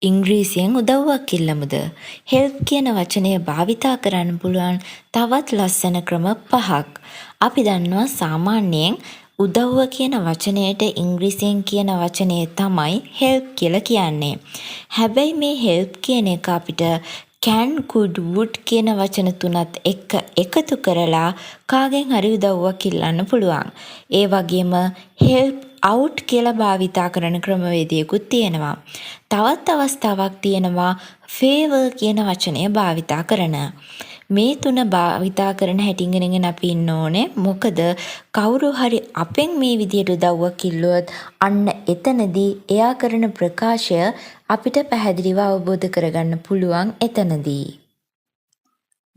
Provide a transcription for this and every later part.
ඉංග්‍රීසියෙන් උදව්වක් ඉල්ලමුද? හෙල්ප් කියන වචනය භාවිතා කරන්න පුළුවන් තවත් ලස්සන ක්‍රම 5ක්. අපි දන්නවා සාමාන්‍යයෙන් උදව්ව කියන වචනයට ඉංග්‍රීසියෙන් කියන වචනය තමයි හෙල්ප් කියලා කියන්නේ. හැබැයි මේ හෙල්ප් කියන එක අපිට can, could, would කියන වචන තුනත් එක්ක එකතු කරලා කාගෙන් හරි උදව්වක් ඉල්ලන්න පුළුවන්. ඒ වගේම help out කියලා භාවිතා කරන ක්‍රමවේදයකුත් තියෙනවා. තවත් අවස්ථාවක් තියෙනවා favour කියන වචනය භාවිතා කරන. මේ තුන භාවිතා කරන හැටි ඉගෙනගෙන අපි ඉන්න ඕනේ. මොකද කවුරු හරි අපෙන් මේ විදියට උදව්වක් ඉල්ලුවොත් අන්න එතනදී එයා කරන ප්‍රකාශය අපිට පැහැදිලිව අවබෝධ කරගන්න පුළුවන් එතනදී.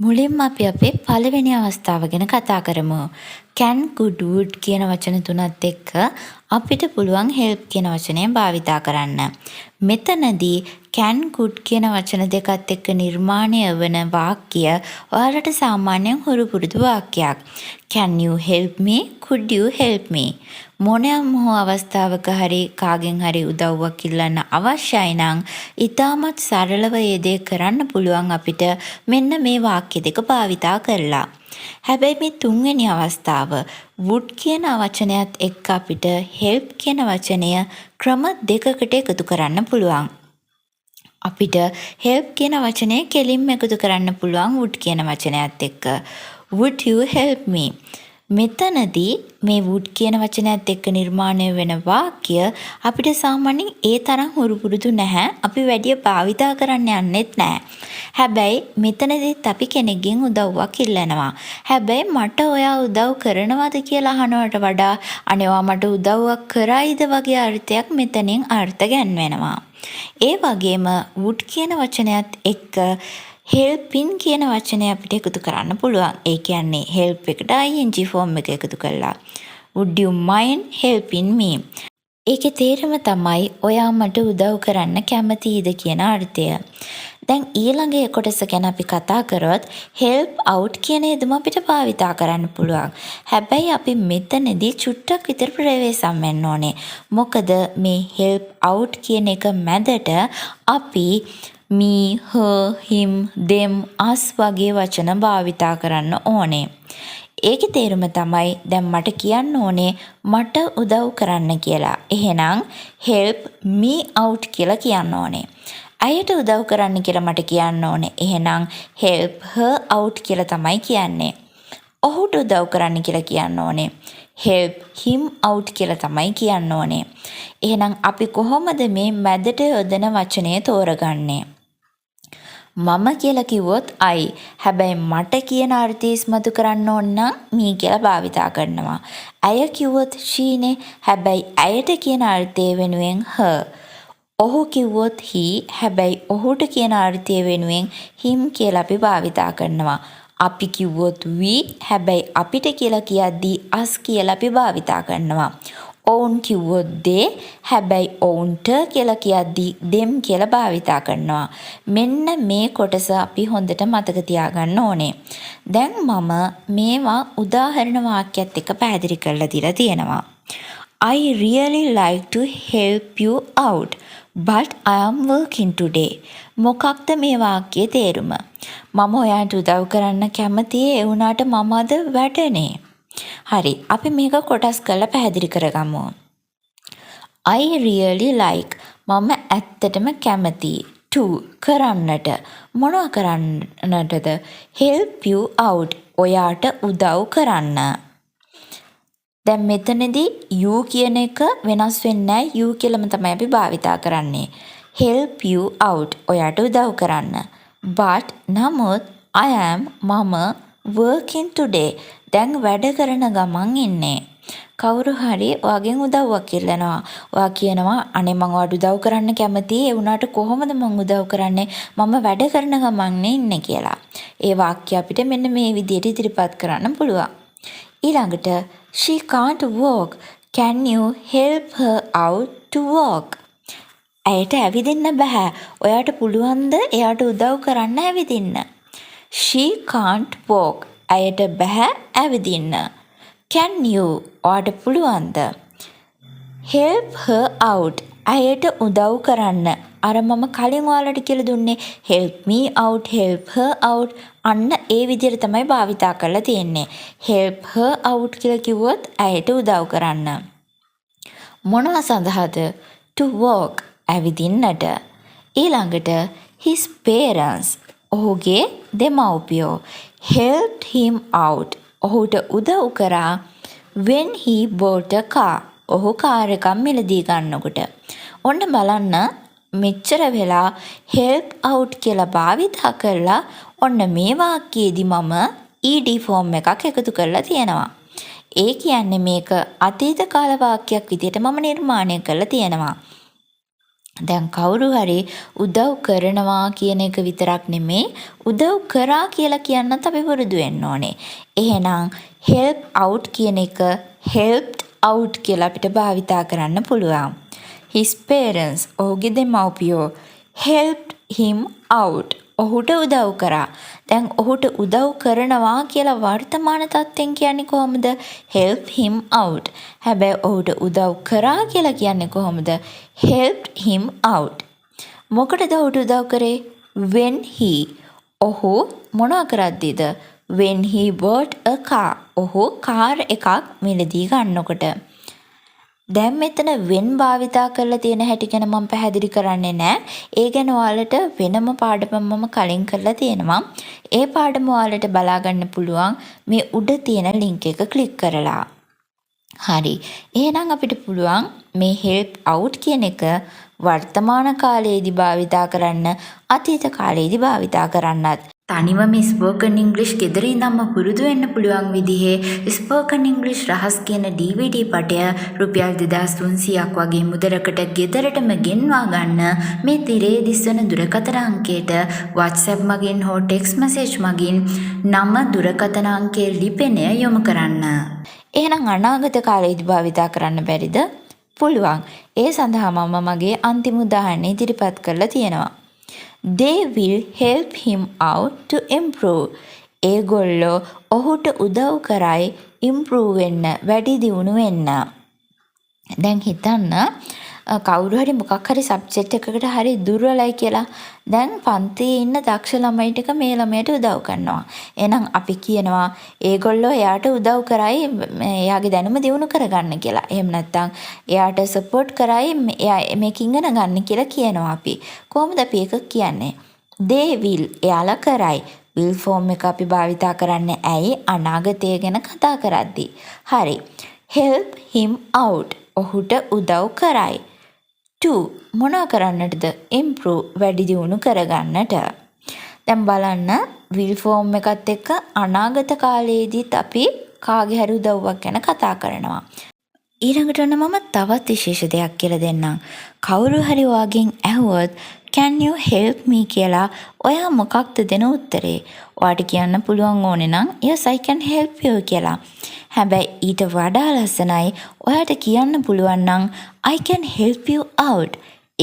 මුලින්ම අපි අපේ පළවෙනි අවස්ථාව ගැන කතා කරමු. can, could, would කියන වචන තුනත් එක්ක අපිට පුළුවන් help කියන වචනය භාවිතා කරන්න. මෙතනදී can, could කියන වචන දෙකත් එක්ක නිර්මාණය වන වාක්‍ය ඔයාලට සාමාන්‍යයෙන් හුරු පුරුදු වාක්‍යයක්. Can you help me? Could you help me? මොනෑම හෝ අවස්ථාවක හරි කාගෙන් හරි උදව්වක් ඉල්ලන්න අවශ්‍යයි නම් ඉතාමත් සරලව ඒ දේ කරන්න පුළුවන් අපිට මෙන්න මේ වාක්‍ය දෙක භාවිතා කරලා. හැබැයි මේ තුන්වෙනි අවස්ථාව would කියන වචනයත් එක්ක අපිට help කියන වචනය ක්‍රම දෙකකට එකතු කරන්න පුළුවන්. අපිට help කියන වචනය කෙලින්ම එකතු කරන්න පුළුවන් would කියන වචනයත් එක්ක. Would you help me? මෙතනදී මේ would කියන වචනයත් එක්ක නිර්මාණය වෙන වාක්‍ය අපිට සාමාන්‍යයෙන් ඒ තරම් හුරු පුරුදු නැහැ. අපි වැඩි භාවිතා කරන්න යන්නෙත් නැහැ. හැබැයි මෙතනදිත් අපි කෙනෙක්ගෙන් උදව්වක් ඉල්ලනවා. හැබැයි මට ඔයා උදව් කරනවද කියලා අහනවට වඩා අනේවා මට උදව්වක් කරයිද වගේ අර්ථයක් මෙතනින් අර්ථ ගැන්වෙනවා. ඒ වගේම would කියන වචනයත් එක්ක helping කියන වචනය අපිට එකතු කරන්න පුළුවන්. ඒ කියන්නේ help එකට ing form එක එකතු කරලා. Would you mind helping me? ඒකේ තේරුම තමයි ඔයා මට උදව් කරන්න කැමතිද කියන අර්ථය. දැන් ඊළඟ කොටස ගැන අපි කතා කරොත් help out කියන යෙදුම අපිට භාවිතා කරන්න පුළුවන්. හැබැයි අපි මෙතනදී චුට්ටක් විතර ප්‍රවේශම් වෙන්න ඕනේ. මොකද මේ help out කියන එක මැදට අපි me, her, him, them, us වගේ වචන භාවිතා කරන්න ඕනේ. ඒකේ තේරුම තමයි දැන් මට කියන්න ඕනේ මට උදව් කරන්න කියලා. එහෙනම් help me out කියලා කියන්න ඕනේ. අයට උදව් කරන්න කියලා මට කියන්න ඕනේ. එහෙනම් help her out කියලා තමයි කියන්නේ. ඔහුට උදව් කරන්න කියලා කියන්න ඕනේ. help him out කියලා තමයි කියන්න ඕනේ. එහෙනම් අපි කොහොමද මේ මැදට යොදන වචනය තෝරගන්නේ? මම කියලා කිව්වොත් I. හැබැයි මට කියන අර්ථය ඉස්මතු කරන්න ඕන නම් me කියලා භාවිතා කරනවා. ඇය කිව්වොත් she නේ. හැබැයි ඇයට කියන අර්ථය වෙනුවෙන් her. ඔහු කිව්වොත් he. හැබැයි ඔහුට කියන අර්ථය වෙනුවෙන් him කියලා අපි භාවිතා කරනවා. අපි කිව්වොත් we. හැබැයි අපිට කියලා කියද්දී us කියලා අපි භාවිතා කරනවා. ඔවුන් කිව්වොත් they. හැබැයි ඔවුන්ට කියලා කියද්දී them කියලා භාවිතා කරනවා. මෙන්න මේ කොටස අපි හොඳට මතක තියාගන්න ඕනේ. දැන් මම මේවා උදාහරණ වාක්‍යයත් එක්ක පැහැදිලි කරලා දීලා තියෙනවා. I really like to help you out, but I am working today. මොකක්ද මේ වාක්‍යයේ තේරුම? මම ඔයාට උදව් කරන්න කැමතියි. ඒ වුණාට මම අද වැඩනේ. හරි, අපි මේක කොටස් කරලා පැහැදිලි කරගමු. I really like මම ඇත්තටම කැමතියි to කරන්නට. මොනවා කරන්නටද? help you out ඔයාට උදව් කරන්න. දැන් මෙතනදී you කියන එක වෙනස් වෙන්නේ නැහැ. you කියලාම තමයි අපි භාවිතා කරන්නේ. help you out ඔයාට උදව් කරන්න. but නමුත් I am මම working today දැන් වැඩ කරන ගමන් ඉන්නේ. කවුරු හරි ඔයාගෙන් උදව්වක් ඉල්ලනවා. ඔයා කියනවා අනේ මම ඔයාට උදව් කරන්න කැමතියි. ඒ වුණාට කොහොමද මම උදව් කරන්නේ? මම වැඩ කරන ගමන් ඉන්නේ කියලා. ඒ වාක්‍ය අපිට මෙන්න මේ විදිහට ඉදිරිපත් කරන්න පුළුවන්. ඊළඟට she can't walk. Can you help her out to walk? ඇයට ඇවිදින්න බෑ. ඔයාට පුළුවන්ද එයාට උදව් කරන්න ඇවිදින්න? She can't walk. ඇයට බෑ ඇවිදින්න. Can you? ඔයාට පුළුවන්ද? Help her out. ඇයට උදව් කරන්න. අර මම කලින් ඔයාලට කියලා දුන්නේ help me out, help her out. අන්න ඒ විදිහට තමයි භාවිතා කරලා තියෙන්නේ. help her out කියලා කිව්වොත් ඇයට උදව් කරන්න. මොනවා සඳහාද? to walk, ඇවිදින්නට. ඊළඟට his parents, ඔහුගේ දෙමව්පියෝ helped him out, ඔහුට උදව් කරා when he bought a car, ඔහු කාර් එකක් මිලදී ගන්නකොට. ඔන්න බලන්න මෙච්චර වෙලා help out කියලා භාවිතා කරලා ඔන්න මේ වාක්‍යයේදී මම ed form එකක් එකතු කරලා තියෙනවා. ඒ කියන්නේ මේක අතීත කාල වාක්‍යයක් විදිහට මම නිර්මාණය කරලා තියෙනවා. දැන් කවුරු හරි උදව් කරනවා කියන එක විතරක් නෙමේ උදව් කරා කියලා කියන්නත් අපි පුරුදු වෙන්න ඕනේ. එහෙනම් help out කියන එක helped out කියලා අපිට භාවිතා කරන්න පුළුවන්. His parents, ඔහුගේ දෙමව්පියෝ helped him out, ඔහුට උදව් කරා. දැන් ඔහුට උදව් කරනවා කියලා වර්තමාන තත්ත්වෙන් කියන්නේ කොහොමද? help him out. හැබැයි ඔහුට උදව් කරා කියලා කියන්නේ කොහොමද? helped him out. මොකටද ඔහුට උදව් කරේ? when he, ඔහු මොනවා කරද්දීද? when he bought a car, ඔහු කාර් එකක් මිලදී ගන්නකොට. දැන් මෙතන when භාවිතා කරලා තියෙන හැටි ගැන මම පැහැදිලි කරන්නේ නැහැ. ඒ ගැන ඔයාලට වෙනම පාඩමක් මම කලින් කරලා තියෙනවා. ඒ පාඩම ඔයාලට බලා ගන්න පුළුවන් මේ උඩ තියෙන link එක ක්ලික් කරලා. හරි. එහෙනම් අපිට පුළුවන් මේ help out කියන එක වර්තමාන කාලයේදී භාවිතා කරන්න, අතීත කාලයේදී භාවිතා කරන්නත්. තනිව මේ ස්පෝකන් ඉංග්ලිෂ් ගෙදර ඉඳන්ම පුරුදු වෙන්න පුළුවන් විදිහේ ස්පෝකන් ඉංග්ලිෂ් රහස් කියන DVD පටය රුපියල් 2300ක් වගේ මුදලකට ගෙදරටම ගෙන්වා ගන්න මේ තිරේ දිස්වන දුරකථන අංකයට WhatsApp මගින් හෝ text message මගින් නම දුරකථන අංකයේ ලිපිනය යොමු කරන්න. එහෙනම් අනාගත කාලයේදී භාවිතා කරන්න බැරිද? පුළුවන්. ඒ සඳහා මම මගේ අන්තිම උදාහරණය ඉදිරිපත් කරලා තියෙනවා. They will help him out to improve. ඒගොල්ලෝ ඔහුට උදව් කරයි improve වෙන්න, වැඩි දියුණු වෙන්න. දැන් හිතන්න කවුරු හරි මොකක් හරි සබ්ජෙක්ට් එකකට හරි දුර්වලයි කියලා. දැන් පන්තියේ ඉන්න දක්ෂ ළමයි ටික මේ ළමයට උදව් කරනවා. එහෙනම් අපි කියනවා ඒගොල්ලෝ එයාට උදව් කරයි එයාගේ දැනුම දියුණු කරගන්න කියලා. එහෙම නැත්නම් එයාට සපෝට් කරයි එයා මේක ඉගෙන ගන්න කියලා කියනවා අපි. කොහොමද අපි ඒක කියන්නේ? they will, එයාලා කරයි. will form එක අපි භාවිතා කරන්නේ ඇයි? අනාගතය ගැන කතා කරද්දී. හරි. help him out, ඔහුට උදව් කරයි. to, මොනවා කරන්නටද? improve, වැඩි දියුණු කරගන්නට. දැන් බලන්න will form එකත් එක්ක අනාගත කාලයේදීත් අපි කාගේ හරි උදව්වක් ගැන කතා කරනවා. ඊළඟට මම තවත් විශේෂ දෙයක් කියලා දෙන්නම්. කවුරු හරි ඔයාගෙන් ඇහුවොත් can you help me කියලා ඔයා මොකක්ද දෙන උත්තරේ? ඔයාට කියන්න පුළුවන් ඕනේ නම් yes I can help you කියලා. හැබැයි ඊට වඩා ලස්සනයි ඔයාට කියන්න පුළුවන් නම් I can help you out.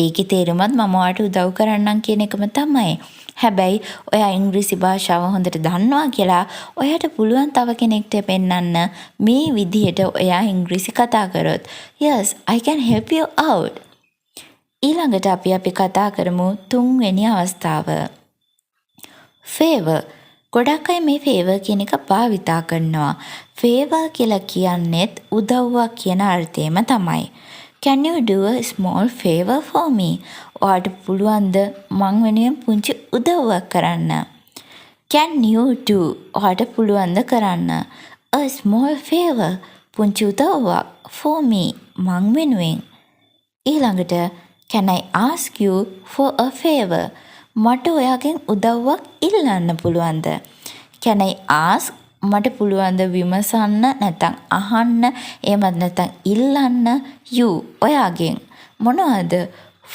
ඒකේ තේරුමත් මම ඔයාට උදව් කරන්නම් කියන එකම තමයි. හැබැයි ඔයා ඉංග්‍රීසි භාෂාව හොඳට දන්නවා කියලා ඔයාට පුළුවන් තව කෙනෙක්ට පෙන්නන්න මේ විදිහට ඔයා ඉංග්‍රීසි කතා කරොත් yes I can help you out. ඊළඟට අපි කතා කරමු තුන්වෙනි අවස්ථාව. favour. ගොඩක් අය මේ favour කියන එක භාවිතා කරනවා. favour කියලා කියන්නේත් උදව්වක් කියන අර්ථයම තමයි. Can you do a small favour for me? ඔයාට පුළුවන්ද මං වෙනුවෙන් පුංචි උදව්වක් කරන්න? Can you do? ඔයාට පුළුවන්ද කරන්න? A small favour, පුංචි උදව්වක් for me, මං වෙනුවෙන්. ඊළඟට Can I ask you for a favour? මට ඔයාගෙන් උදව්වක් ඉල්ලන්න පුළුවන්ද? Can I ask? මට පුළුවන්ද විමසන්න නැත්නම් අහන්න එහෙමත් නැත්නම් ඉල්ලන්න you ඔයාගෙන් මොනවද?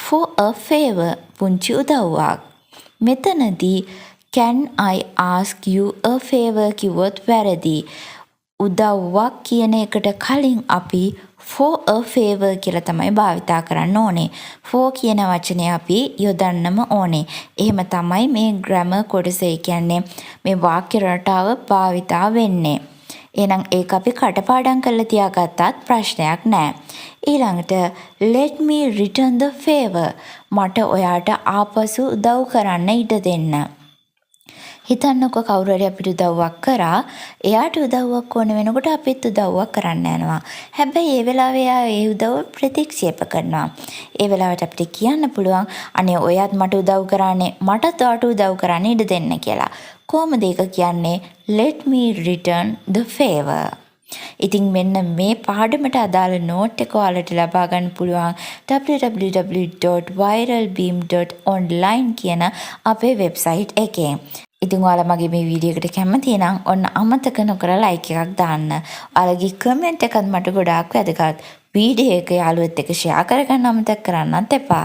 For a favour, පුංචි උදව්වක්. මෙතනදී can I ask you a favour කිව්වොත් වැරදි. උදව්වක් කියන එකට කලින් අපි for a favour කියලා තමයි භාවිතා කරන්න ඕනේ. for කියන වචනය අපි යොදන්නම ඕනේ. එහෙම තමයි මේ grammar කොටස කියන්නේ මේ වාක්‍ය රටාව භාවිතා වෙන්නේ. එහෙනම් ඒක අපි කටපාඩම් කරලා තියාගත්තත් ප්‍රශ්නයක් නෑ. ඊළඟට let me return the favor. මට ඔයාට ආපසු උදව් කරන්න ඉඩ දෙන්න. හිතන්නකො කවුරු හරි අපිට උදව්වක් කරා. එයාට උදව්වක් ඕන වෙනකොට අපිත් උදව්වක් කරන්න යනවා. හැබැයි ඒ වෙලාවේ එයා ඒ උදව්ව ප්‍රතික්ෂේප කරනවා. ඒ වෙලාවට අපිට කියන්න පුළුවන් අනේ ඔයාත් මට උදව් කරානේ. මටත් ඔයාට උදව් කරන්න ඉඩ දෙන්න කියලා. කොහොමද ඒක කියන්නේ? let me return the favor. ඉතින් මෙන්න මේ පාඩමට අදාළ නෝට් එක ඔයාලට ලබා ගන්න පුළුවන් www.viralbeam.online කියන අපේ වෙබ්සයිට් එකේ. ඉතින් ඔයාලා මගේ මේ වීඩියෝ එකට කැමති නම් ඔන්න අමතක නොකර ලයික් එකක් දාන්න. ඔයාලගේ කමෙන්ට් එකත් මට ගොඩාක් වැදගත්. වීඩියෝ එක යාළුවෙක් එක්ක ෂෙයා කරගන්න අමතක කරන්නත් එපා.